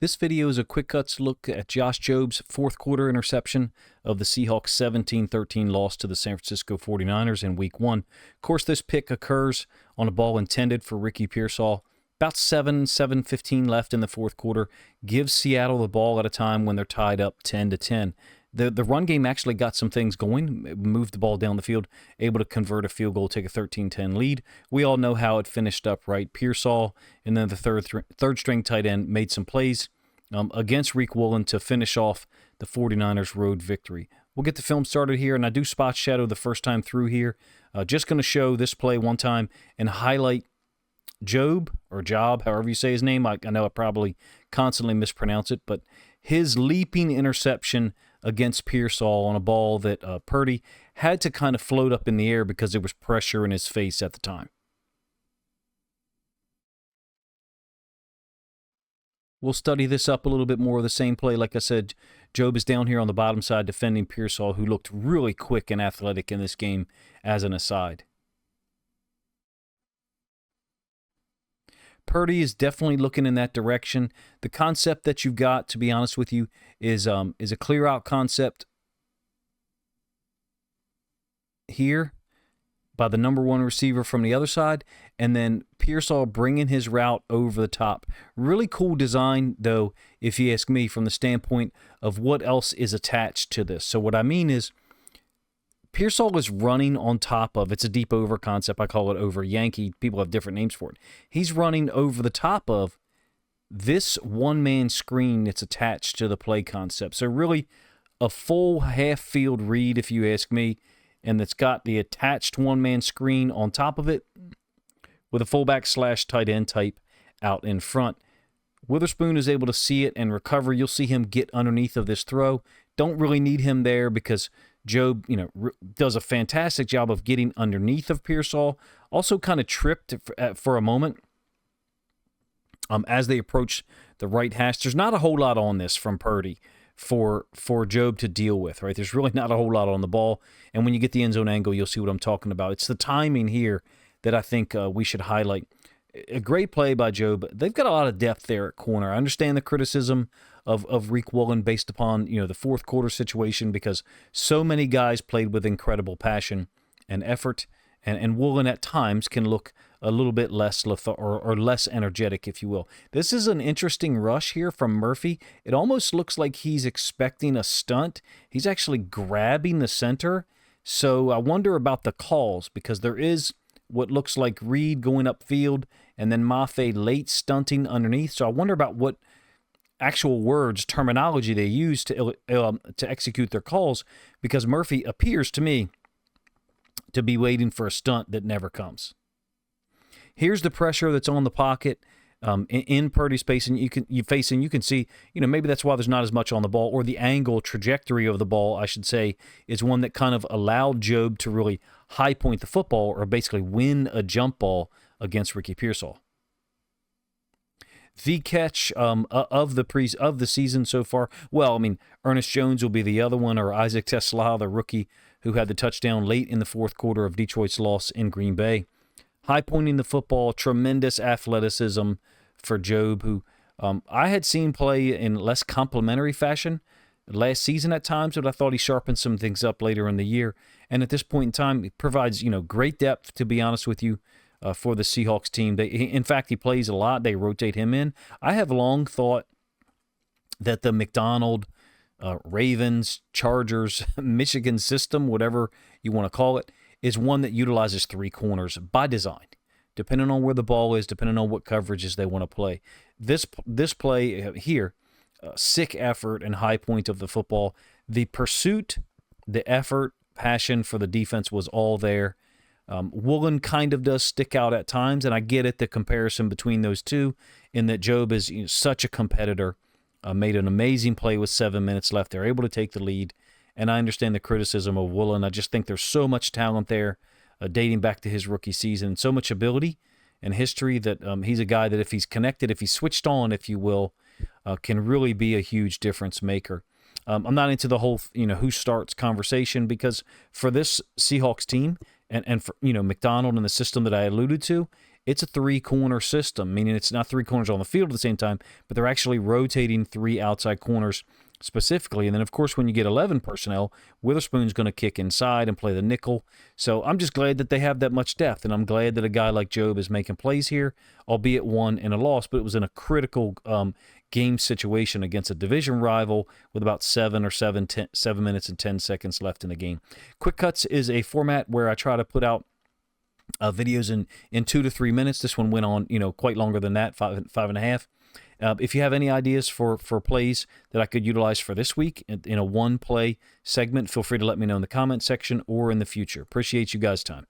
This video is a quick cuts look at Josh Jobe's fourth quarter interception of the Seahawks' 17-13 loss to the San Francisco 49ers in Week 1. Of course, this pick occurs on a ball intended for Ricky Pearsall. About 7:15 left in the fourth quarter. Gives Seattle the ball at a time when they're tied up 10-10. The run game actually got some things going, moved the ball down the field, able to convert a field goal, take a 13-10 lead. We all know how it finished up, right? Pearsall and then the third string tight end made some plays against Reek Woolen to finish off the 49ers road victory. We'll get the film started here, and I do spot shadow the first time through here. Just going to show this play one time and highlight Jobe, or Job, however you say his name. I know I probably constantly mispronounce it, but his leaping interception against Pearsall on a ball that Purdy had to kind of float up in the air because there was pressure in his face at the time. We'll study this up a little bit more. The same play, like I said, Jobe is down here on the bottom side defending Pearsall, who looked really quick and athletic in this game as an aside. Purdy is definitely looking in that direction. The concept that you've got, to be honest with you, is a clear-out concept here by the number one receiver from the other side, and then Pearsall bringing his route over the top. Really cool design, though, if you ask me, from the standpoint of what else is attached to this. So what I mean is, Pearsall is running on top of, it's a deep over concept, I call it over Yankee, people have different names for it. He's running over the top of this one-man screen that's attached to the play concept. So really a full half-field read, if you ask me, and that's got the attached one-man screen on top of it with a fullback / tight end type out in front. Witherspoon is able to see it and recover. You'll see him get underneath of this throw. Don't really need him there because Jobe, does a fantastic job of getting underneath of Pearsall. Also kind of tripped for a moment as they approach the right hash. There's not a whole lot on this from Purdy for Jobe to deal with, right? There's really not a whole lot on the ball. And when you get the end zone angle, you'll see what I'm talking about. It's the timing here that I think we should highlight. A great play by Jobe. They've got a lot of depth there at corner. I understand the criticism of Reek Woolen based upon the fourth quarter situation because so many guys played with incredible passion and effort, and Woolen at times can look a little bit less or less energetic, if you will. This is an interesting rush here from Murphy. It almost looks like he's expecting a stunt. He's actually grabbing the center. So I wonder about the calls because there is what looks like Reed going upfield and then Mafe late stunting underneath. So I wonder about what actual words, terminology they use to execute their calls, because Murphy appears to me to be waiting for a stunt that never comes. Here's the pressure that's on the pocket in Purdy's space, and you can see, maybe that's why there's not as much on the ball, or the angle trajectory of the ball, I should say, is one that kind of allowed Jobe to really high point the football or basically win a jump ball against Ricky Pearsall. The catch of the season so far, Ernest Jones will be the other one, or Isaac Tesla, the rookie who had the touchdown late in the fourth quarter of Detroit's loss in Green Bay. High pointing the football, tremendous athleticism for Jobe, who I had seen play in less complimentary fashion last season at times, but I thought he sharpened some things up later in the year. And at this point in time, he provides great depth, to be honest with you, for the Seahawks team. In fact, he plays a lot. They rotate him in. I have long thought that the McDonald, Ravens, Chargers, Michigan system, whatever you want to call it, is one that utilizes three corners by design, depending on where the ball is, depending on what coverages they want to play. This play here, sick effort and high point of the football. The pursuit, the effort, passion for the defense was all there. Woolen kind of does stick out at times, and I get it, the comparison between those two, in that Jobe is such a competitor, made an amazing play with 7 minutes left. They're able to take the lead, and I understand the criticism of Woolen. I just think there's so much talent there, dating back to his rookie season, and so much ability and history that he's a guy that if he's connected, if he's switched on, if you will, can really be a huge difference maker. I'm not into the whole, who starts conversation, because for this Seahawks team and for, McDonald and the system that I alluded to, it's a 3-corner system, meaning it's not 3 corners on the field at the same time, but they're actually rotating 3 outside corners specifically. And then, of course, when you get 11 personnel, Witherspoon's going to kick inside and play the nickel. So I'm just glad that they have that much depth, and I'm glad that a guy like Jobe is making plays here, albeit one in a loss, but it was in a critical game situation against a division rival with about 7 minutes and 10 seconds left in the game. Quick Cuts is a format where I try to put out videos in 2 to 3 minutes. This one went on, quite longer than that, 5.5. If you have any ideas for plays that I could utilize for this week in a one-play segment, feel free to let me know in the comment section or in the future. Appreciate you guys' time.